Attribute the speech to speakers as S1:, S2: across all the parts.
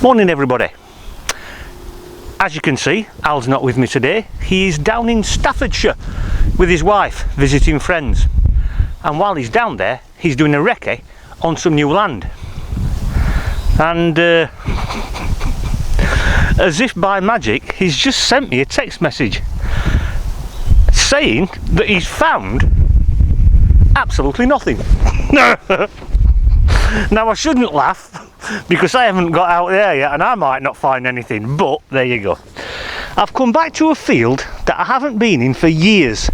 S1: Morning everybody. As you can see, Al's not with me today. He's down in Staffordshire with his wife visiting friends, and while he's down there he's doing a recce on some new land, and as if by magic he's just sent me a text message saying that he's found absolutely nothing. Now I shouldn't laugh because I haven't got out there yet and I might not find anything, but there you go. I've come back to a field that I haven't been in for years.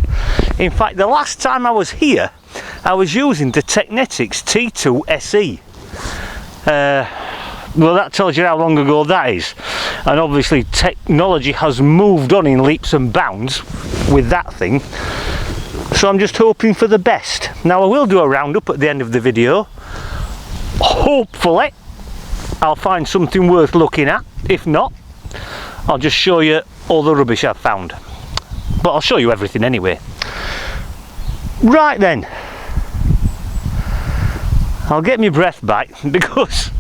S1: In fact, the last time I was here I was using the Technetics T2 SE. Well, that tells you how long ago that is, and obviously technology has moved on in leaps and bounds with that thing, so I'm just hoping for the best. Now I will do a roundup at the end of the video. Hopefully I'll find something worth looking at. If not, I'll just show you all the rubbish I've found, but I'll show you everything anyway. Right then, I'll get my breath back because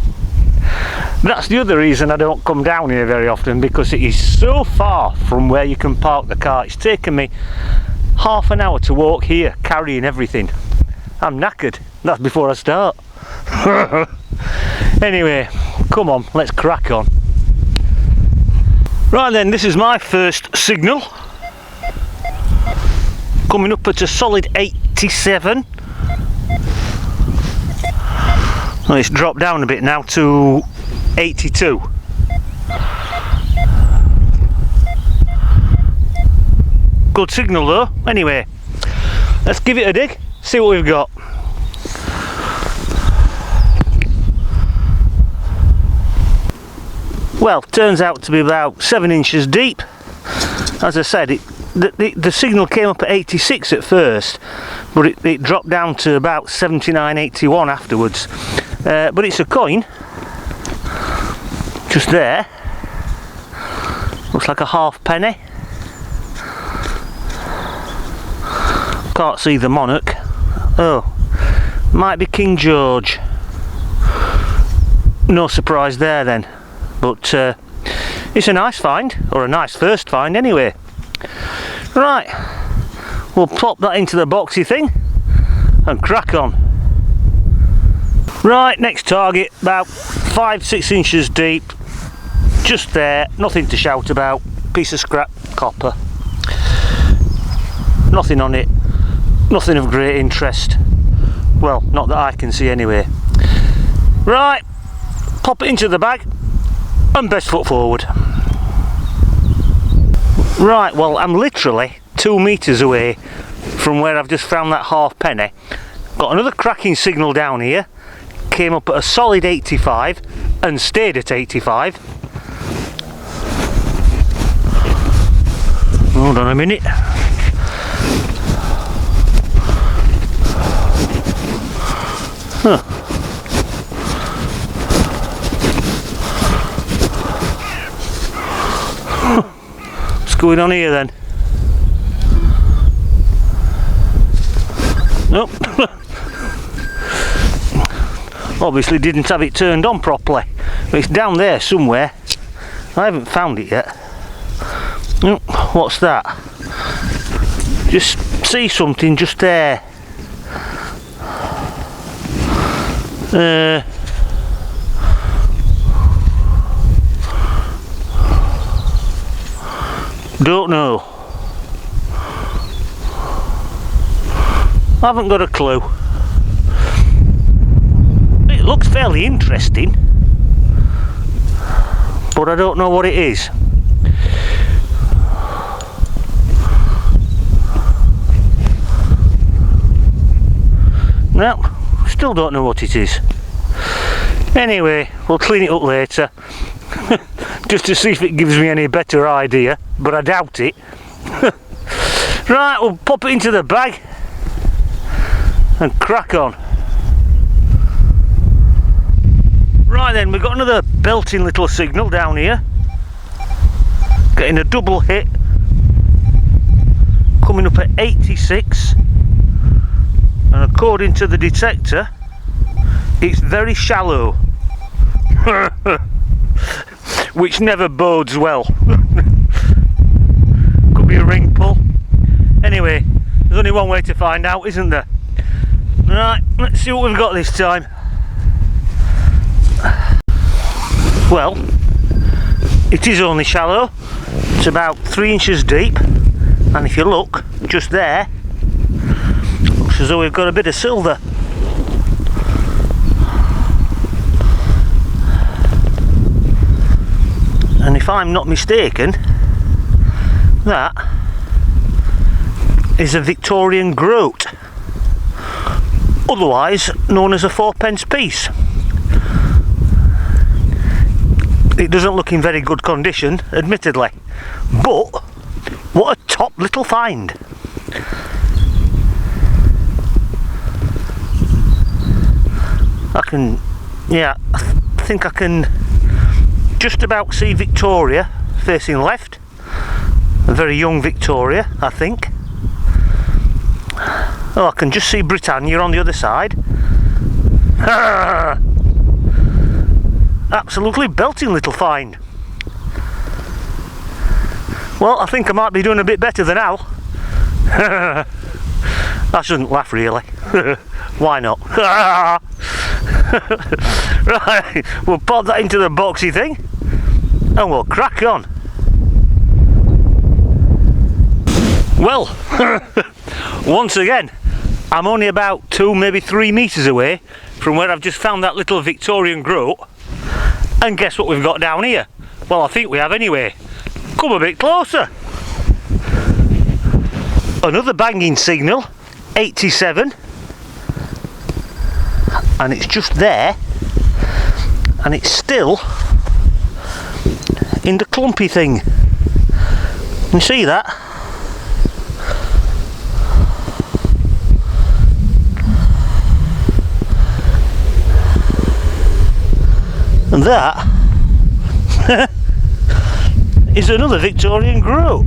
S1: that's the other reason I don't come down here very often, because it is so far from where you can park the car. It's taken me half an hour to walk here carrying everything. I'm knackered. That's before I start. Anyway, come on, let's crack on. Right then, this is my first signal, coming up at a solid 87. Well, it's dropped down a bit now to 82. Good signal though. Anyway, let's give it a dig, see what we've got. Well, turns out to be about 7 inches deep. As I said, the signal came up at 86 at first, but it dropped down to about 79, 81 afterwards. But it's a coin, just there. Looks like a halfpenny. Can't see the monarch. Oh, might be King George. No surprise there then. But it's a nice find, or a nice first find anyway. Right, we'll pop that into the boxy thing and crack on. Right, next target, about 5-6 inches deep, just there, nothing to shout about, piece of scrap copper, nothing on it, nothing of great interest, well, not that I can see anyway. Right, pop it into the bag and best foot forward. Right, well, I'm literally 2 meters away from where I've just found that halfpenny. Got another cracking signal down here, came up at a solid 85 and stayed at 85. Hold on a minute. Huh. What's going on here then? Nope. Obviously didn't have it turned on properly. It's down there somewhere. I haven't found it yet. Oh, what's that? Just see something just there. Don't know. I haven't got a clue. It looks fairly interesting, but I don't know what it is. No, still don't know what it is. Anyway, we'll clean it up later. Just to see if it gives me any better idea, but I doubt it. Right, we'll pop it into the bag and crack on. Right then, we've got another belting little signal down here. Getting a double hit. Coming up at 86. And according to the detector, it's very shallow. which never bodes well. Could be a ring pull. Anyway, there's only one way to find out, isn't there? Right, let's see what we've got this time. Well, it is only shallow. It's about 3 inches deep, and if you look just there, looks as though we've got a bit of silver. And if I'm not mistaken, that is a Victorian Groat, otherwise known as a 4p piece. It doesn't look in very good condition, admittedly, but what a top little find. I think I can just about see Victoria facing left, a very young Victoria, I think. Oh, I can just see Britannia on the other side. Absolutely belting little find. Well, I think I might be doing a bit better than Al. I shouldn't laugh, really. Why not? Right, we'll pop that into the boxy thing and we'll crack on. Well, once again, I'm only about 2, maybe 3 metres away from where I've just found that little Victorian Groat. And guess what we've got down here? Well, I think we have anyway. Come a bit closer. Another banging signal, 87. And it's just there. And it's still in the clumpy thing. You see that? And that is another Victorian Groat.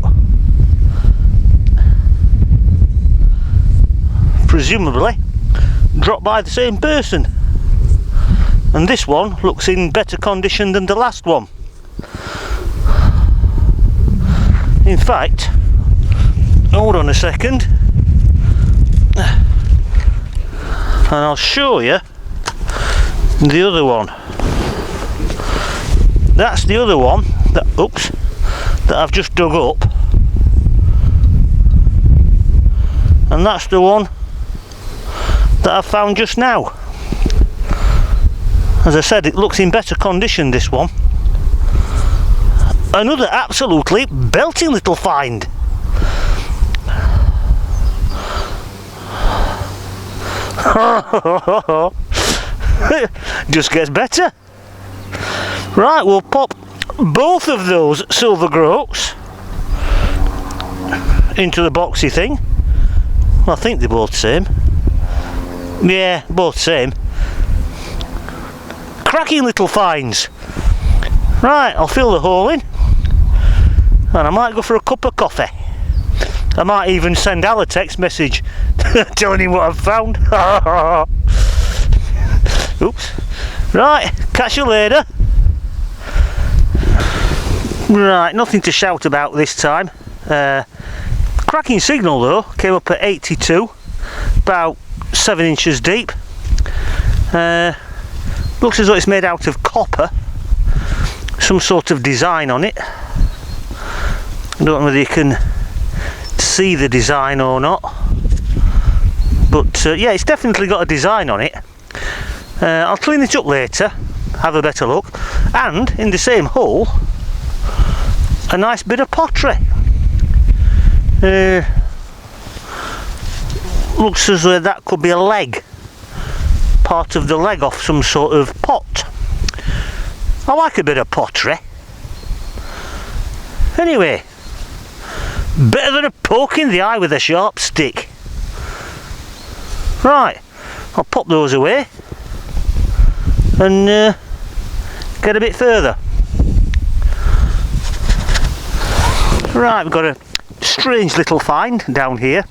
S1: Presumably dropped by the same person. And this one looks in better condition than the last one. In fact, hold on a second, and I'll show you the other one. That's the other one that, that I've just dug up, and that's the one that I've found just now. As I said, it looks in better condition, this one. Another absolutely belting little find. Just gets better. Right, we'll pop both of those silver groats into the boxy thing. I think they're both the same. Yeah, both same. Cracking little finds. Right, I'll fill the hole in, and I might go for a cup of coffee. I might even send Al a text message telling him what I've found. Oops. Right, catch you later. Right, nothing to shout about this time. Cracking signal though, came up at 82, about 7 inches deep. Looks as though it's made out of copper, some sort of design on it. I don't know whether you can see the design or not, but yeah, it's definitely got a design on it. I'll clean it up later, have a better look, and in the same hole, a nice bit of pottery. Looks as though that could be a leg, part of the leg off some sort of pot. I like a bit of pottery. Anyway, better than a poke in the eye with a sharp stick. Right, I'll pop those away and get a bit further. Right, we've got a strange little find down here,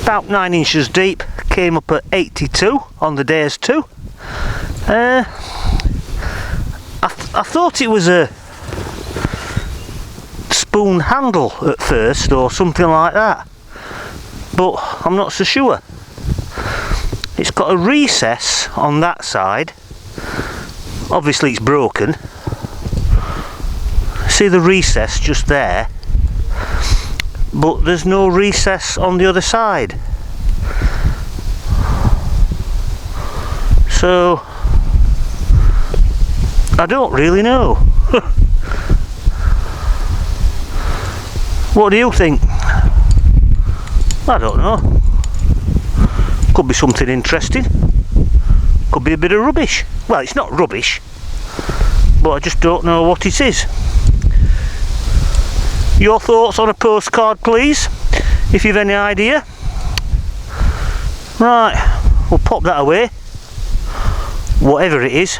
S1: about 9 inches deep, came up at 82 on the days too. I thought it was a spoon handle at first or something like that, but I'm not so sure. It's got a recess on that side. Obviously it's broken. See the recess just there, but there's no recess on the other side. So I don't really know. What do you think? I don't know. Could be something interesting. Could be a bit of rubbish. Well, it's not rubbish, but I just don't know what it is. Your thoughts on a postcard, please, if you've any idea. Right, we'll pop that away, whatever it is,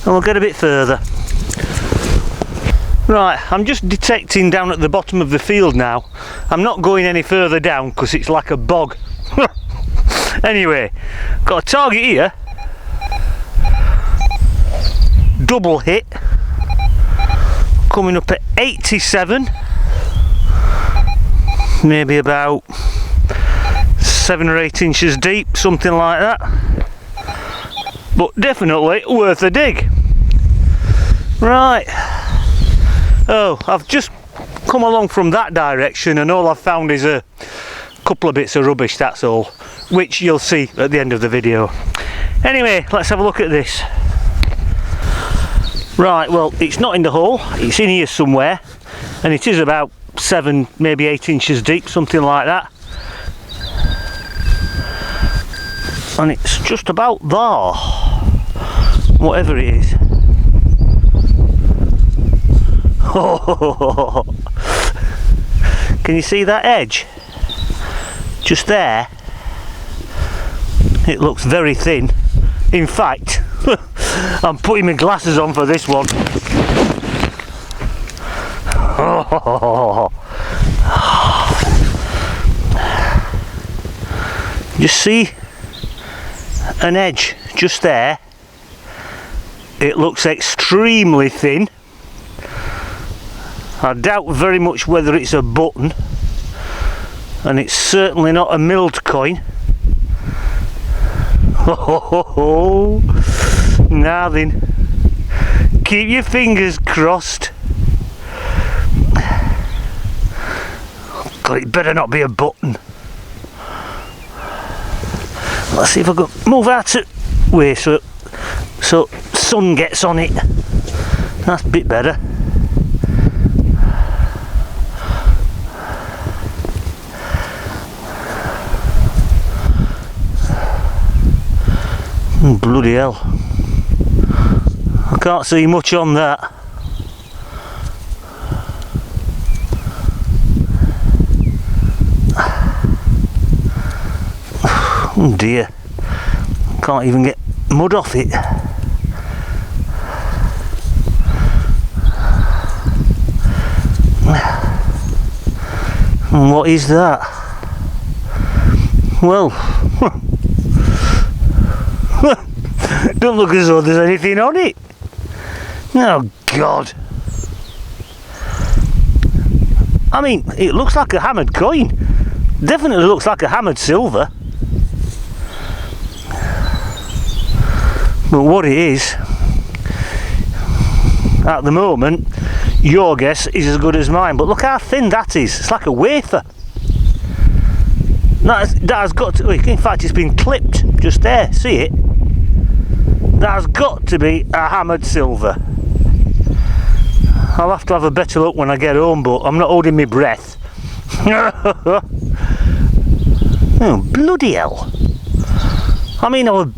S1: and we'll get a bit further. Right, I'm just detecting down at the bottom of the field now. I'm not going any further down because it's like a bog. Anyway, got a target here. Double hit. Coming up at 87. Maybe about 7 or 8 inches deep, something like that. But definitely worth a dig. Right. Oh, I've just come along from that direction and all I've found is a couple of bits of rubbish, that's all, which you'll see at the end of the video. Anyway, let's have a look at this. Right, well, it's not in the hole, it's in here somewhere, and it is about 7, maybe 8 inches deep, something like that. And it's just about there, whatever it is. Oh, can you see that edge? Just there. It looks very thin. In fact, I'm putting my glasses on for this one. Oh. You see an edge just there. It looks extremely thin. I doubt very much whether it's a button, and it's certainly not a milled coin. Oh, now then, keep your fingers crossed. God, it better not be a button. Let's see if I can move out of the way so sun gets on it. That's a bit better. Bloody hell, I can't see much on that. Oh dear, can't even get mud off it. And what is that? Well, don't look as though there's anything on it. Oh God. I mean, it looks like a hammered coin. Definitely looks like a hammered silver. But what it is, at the moment, your guess is as good as mine. But look how thin that is. It's like a wafer. That has got to, in fact it's been clipped just there, see it? That has got to be a hammered silver. I'll have to have a better look when I get home, but I'm not holding my breath. Oh, bloody hell. I mean, I was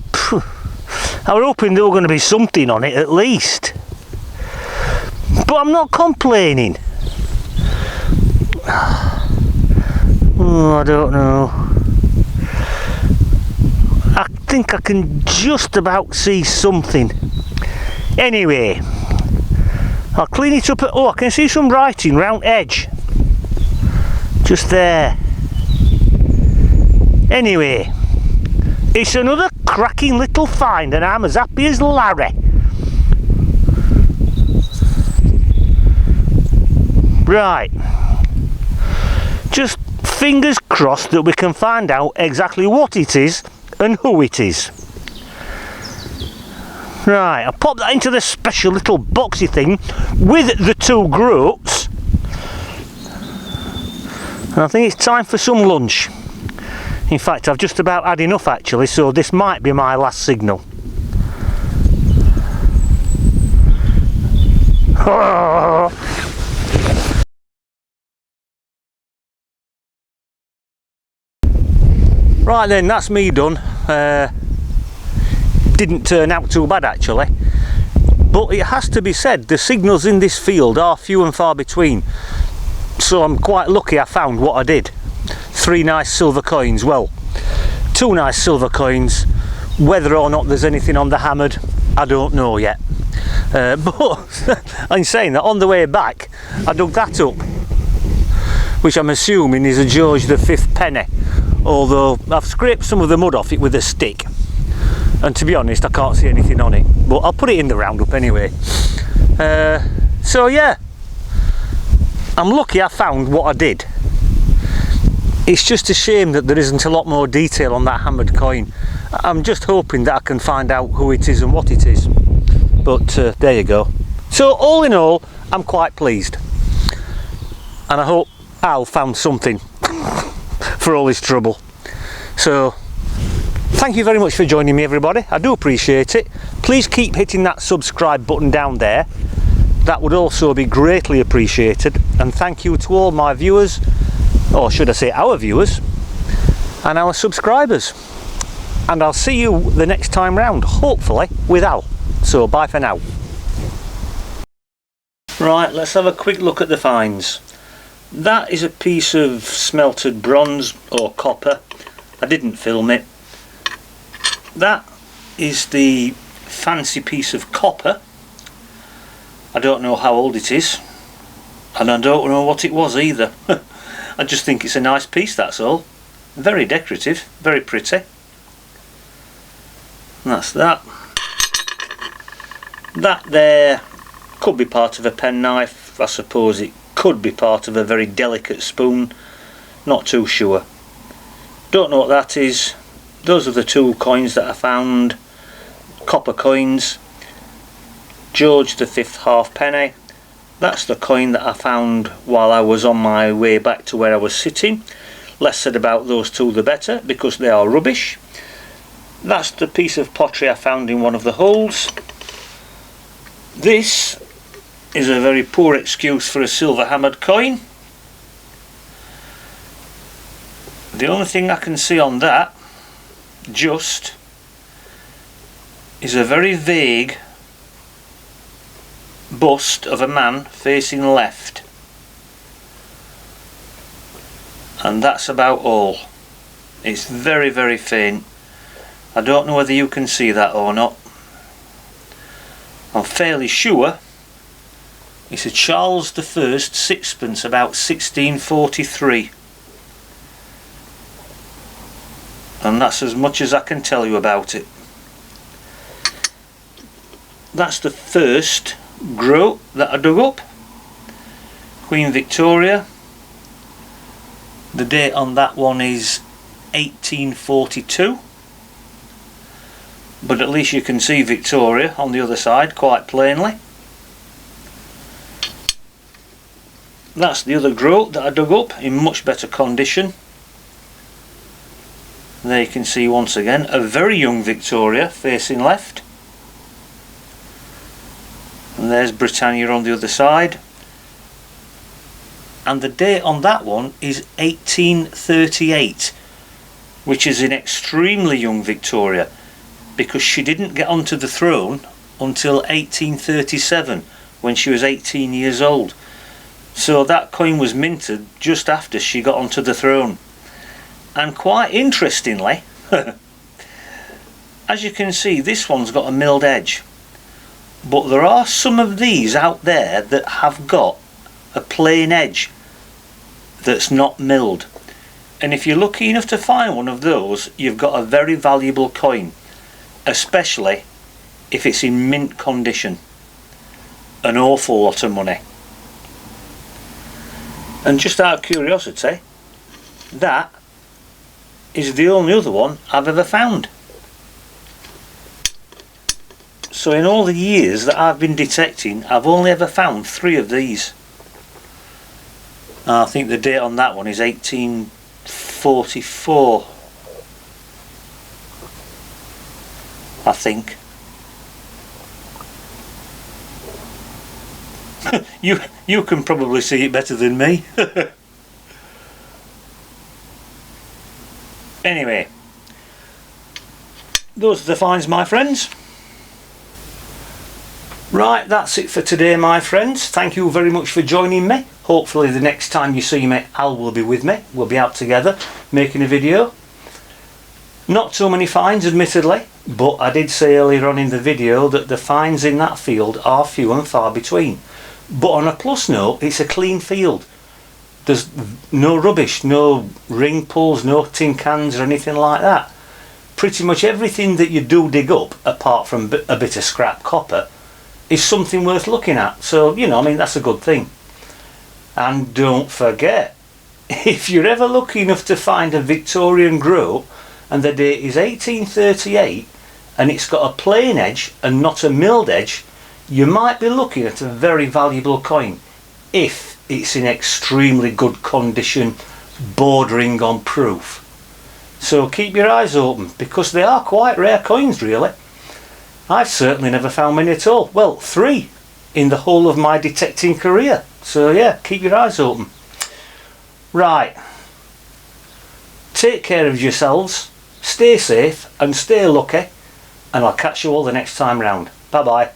S1: hoping there were going to be something on it at least. But I'm not complaining. Oh, I don't know. I think I can just about see something. Anyway, I'll clean it up. Oh, I can see some writing round edge. Just there. Anyway, it's another cracking little find and I'm as happy as Larry. Right, just fingers crossed that we can find out exactly what it is and who it is. Right, I'll pop that into the special little boxy thing with the 2 groats. And I think it's time for some lunch. In fact, I've just about had enough actually, so this might be my last signal. Right then, that's me done. Didn't turn out too bad actually, but it has to be said the signals in this field are few and far between, so I'm quite lucky I found what I did. 3 nice silver coins, well, 2 nice silver coins. Whether or not there's anything on the hammered, I don't know yet, but I'm saying that on the way back I dug that up, which I'm assuming is a George V penny, although I've scraped some of the mud off it with a stick. And to be honest, I can't see anything on it, but I'll put it in the roundup anyway. So yeah, I'm lucky I found what I did. It's just a shame that there isn't a lot more detail on that hammered coin. I'm just hoping that I can find out who it is and what it is. But there you go. So all in all, I'm quite pleased. And I hope Al found something for all his trouble. So thank you very much for joining me, everybody. I do appreciate it. Please keep hitting that subscribe button down there. That would also be greatly appreciated. And thank you to all my viewers, or should I say our viewers, and our subscribers. And I'll see you the next time round, hopefully with Al. So bye for now. Right, let's have a quick look at the finds. That is a piece of smelted bronze or copper. I didn't film it. That is the fancy piece of copper. I don't know how old it is, and I don't know what it was either. I just think it's a nice piece, that's all. Very decorative, very pretty. And that's that. That there could be part of a penknife. I suppose it could be part of a very delicate spoon. Not too sure. Don't know what that is. Those are the 2 coins that I found. Copper coins. George V halfpenny. That's the coin that I found while I was on my way back to where I was sitting. Less said about those 2 the better, because they are rubbish. That's the piece of pottery I found in one of the holes. This is a very poor excuse for a silver hammered coin. The only thing I can see on that just is a very vague bust of a man facing left, and that's about all. It's very, very faint. I don't know whether you can see that or not. I'm fairly sure it's a Charles I sixpence, about 1643, and that's as much as I can tell you about it. That's the first groat that I dug up, Queen Victoria. The date on that one is 1842, but at least you can see Victoria on the other side quite plainly. That's the other groat that I dug up in much better condition. There you can see once again a very young Victoria facing left. And there's Britannia on the other side. And the date on that one is 1838, which is an extremely young Victoria, because she didn't get onto the throne until 1837, when she was 18 years old. So that coin was minted just after she got onto the throne. And quite interestingly, as you can see, this one's got a milled edge. But there are some of these out there that have got a plain edge that's not milled. And if you're lucky enough to find one of those, you've got a very valuable coin, especially if it's in mint condition. An awful lot of money. And just out of curiosity, that is the only other one I've ever found. So in all the years that I've been detecting, I've only ever found 3 of these. I think the date on that one is 1844, I think. you can probably see it better than me. Anyway, those are the finds, my friends. Right, that's it for today, my friends. Thank you very much for joining me. Hopefully the next time you see me, Al will be with me. We'll be out together making a video. Not too many finds, admittedly, but I did say earlier on in the video that the finds in that field are few and far between. But on a plus note, it's a clean field. There's no rubbish, no ring pulls, no tin cans or anything like that. Pretty much everything that you do dig up, apart from a bit of scrap copper, is something worth looking at. So, you know, I mean, that's a good thing. And don't forget, if you're ever lucky enough to find a Victorian Groat and the date is 1838 and it's got a plain edge and not a milled edge, you might be looking at a very valuable coin if it's in extremely good condition, bordering on proof. So keep your eyes open, because they are quite rare coins, really. I've certainly never found many at all. Well, 3 in the whole of my detecting career. So yeah, keep your eyes open. Right, take care of yourselves, stay safe and stay lucky, and I'll catch you all the next time round. Bye bye.